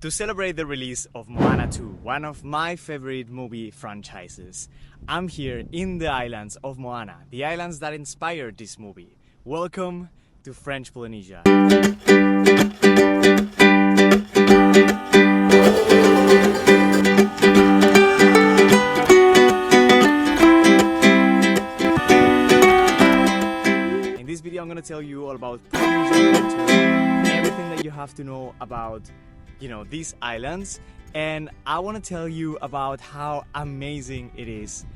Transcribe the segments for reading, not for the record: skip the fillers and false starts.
To celebrate the release of Moana 2, one of my favorite movie franchises, I'm here in the islands of Moana, the islands that inspired this movie. Welcome to French Polynesia. In this video I'm gonna tell you all about Polynesian culture, everything that you have to know about these islands, and I want to tell you about how amazing it is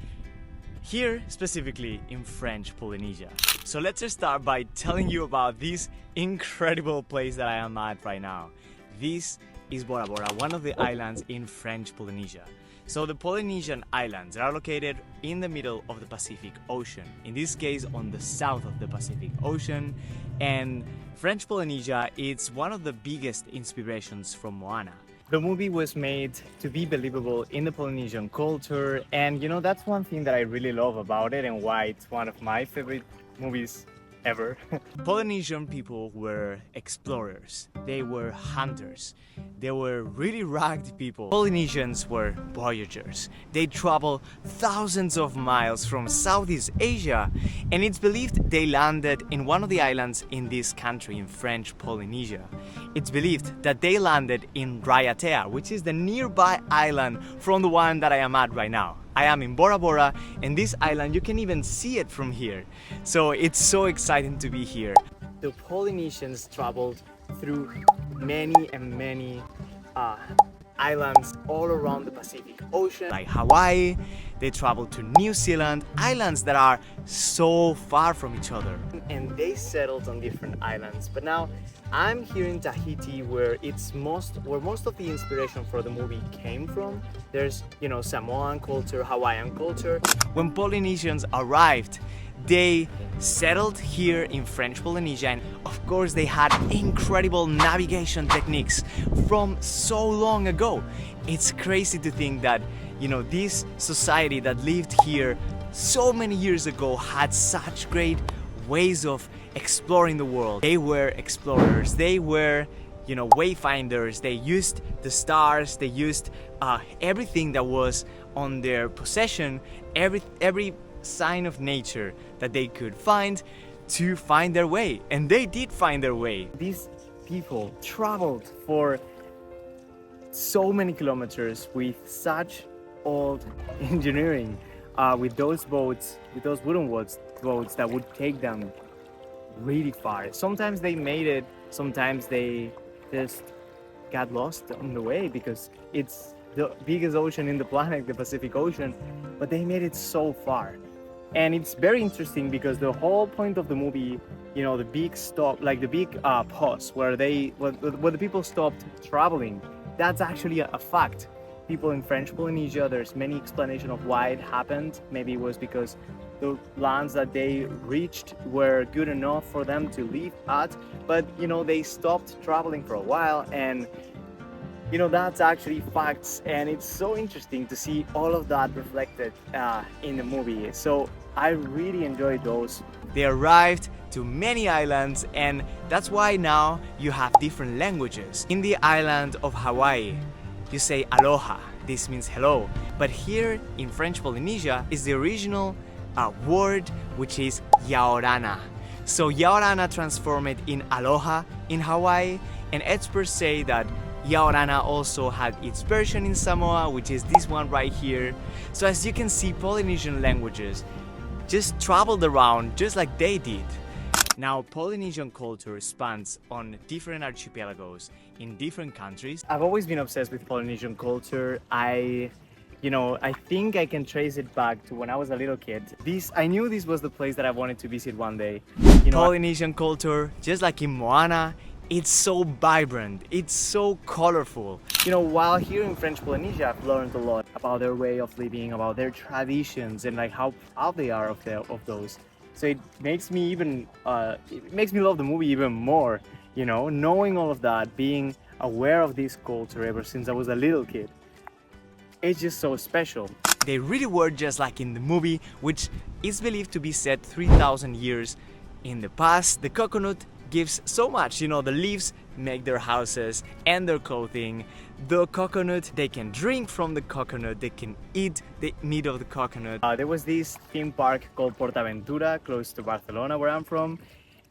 here, specifically in French Polynesia. So let's just start by telling you about this incredible place that I am at right now. This is Bora Bora, one of the islands in French Polynesia. So the Polynesian islands are located in the middle of the Pacific Ocean, in this case on the south of the Pacific Ocean, and French Polynesia is one of the biggest inspirations from Moana. The movie was made to be believable in the Polynesian culture, and that's one thing that I really love about it and why it's one of my favorite movies ever. Polynesian people were explorers, they were hunters, they were really rugged people. Polynesians were voyagers. They traveled thousands of miles from Southeast Asia, and it's believed they landed in one of the islands in this country, in French Polynesia. It's believed that they landed in Raiatea, which is the nearby island from the one that I am at right now. I am in Bora Bora, and this island, you can even see it from here. So it's so exciting to be here. The Polynesians traveled through many and many islands all around the Pacific Ocean, like Hawaii. They traveled to New Zealand, islands that are so far from each other. And they settled on different islands. But now I'm here in Tahití, where most of the inspiration for the movie came from. There's, Samoan culture, Hawaiian culture. When Polynesians arrived, they settled here in French Polynesia, and of course they had incredible navigation techniques from so long ago. It's crazy to think that, this society that lived here so many years ago had such great ways of exploring the world. They were explorers, they were wayfinders. They used the stars, they used everything that was on their possession, every sign of nature that they could find to find their way, and they did find their way. These people traveled for so many kilometers with such old engineering, with those boats, with those wooden boats that would take them really far. Sometimes they made it, sometimes they just got lost on the way because it's the biggest ocean in the planet, the Pacific Ocean, but they made it so far. And it's very interesting because the whole point of the movie, the big stop, like the big pause where the people stopped traveling, that's actually a fact. People in French Polynesia, there's many explanations of why it happened. Maybe it was because the lands that they reached were good enough for them to live at, but they stopped traveling for a while, and that's actually facts, and it's so interesting to see all of that reflected in the movie. So I really enjoyed those. They arrived to many islands, and that's why now you have different languages. In the island of Hawaii, you say aloha, this means hello, but here in French Polynesia is the original word, which is yaorana. So yaorana transformed in aloha in Hawaii, and experts say that yaorana also had its version in Samoa, which is this one right here. So as you can see, Polynesian languages just traveled around just like they did. Now, Polynesian culture spans on different archipelagos in different countries. I've always been obsessed with Polynesian culture. I think I can trace it back to when I was a little kid. I knew this was the place that I wanted to visit one day. Polynesian culture, just like in Moana, it's so vibrant, it's so colorful. While here in French Polynesia, I've learned a lot about their way of living, about their traditions, and like how proud they are of those. So it makes me love the movie even more, knowing all of that, being aware of this culture ever since I was a little kid. It's just so special. They really were just like in the movie, which is believed to be set 3,000 years in the past. The coconut gives so much. You know, the leaves make their houses and their clothing. The coconut, they can drink from the coconut, they can eat the meat of the coconut. There was this theme park called Portaventura close to Barcelona, where I'm from,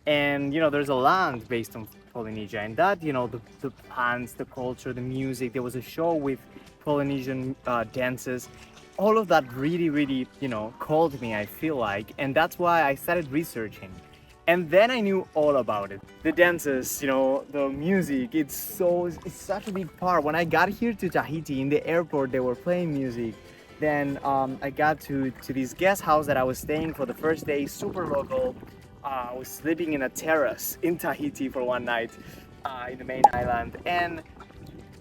and you know, there's a land based on Polynesia, and that, you know, the plants, the culture, the music. There was a show with Polynesian dances. All of that really, you know, called me, I feel like, and that's why I started researching. And then I knew all about it. The dances, you know, the music, it's such a big part. When I got here to Tahiti, in the airport, they were playing music. Then I got to this guest house that I was staying for the first day, super local. I was sleeping in a terrace in Tahiti for one night in the main island. And,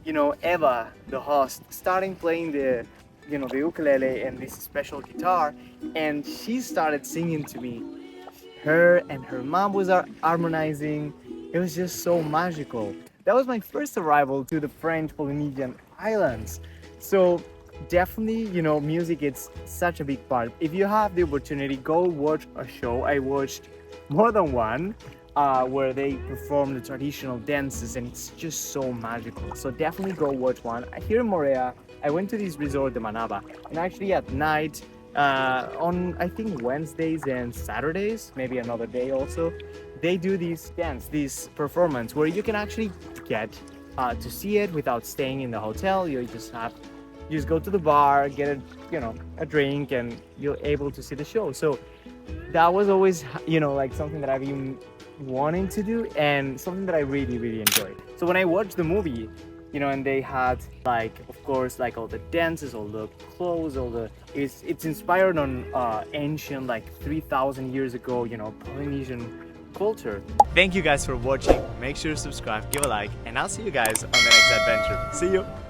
you know, Eva, the host, starting playing the ukulele and this special guitar, and she started singing to me. Her and her mom was harmonizing. It was just so magical. That was my first arrival to the French Polynesian islands. So definitely, you know, music, it's such a big part. If you have the opportunity, go watch a show. I watched more than one where they perform the traditional dances, and it's just so magical. So definitely go watch one. Here in Moorea, I went to this resort, the Manaba, and actually at night, on I think Wednesdays and Saturdays, maybe another day also, they do this performance where you can actually get to see it without staying in the hotel. You just go to the bar, get a drink, and you're able to see the show. So that was always, you know, like something that I've been wanting to do, and something that I really enjoyed. So when I watched the movie, you know, and they had, like, of course, like all the dances, all the clothes, it's inspired on ancient, like 3,000 years ago, you know, Polynesian culture. Thank you guys for watching. Make sure to subscribe, give a like, and I'll see you guys on the next adventure. See you.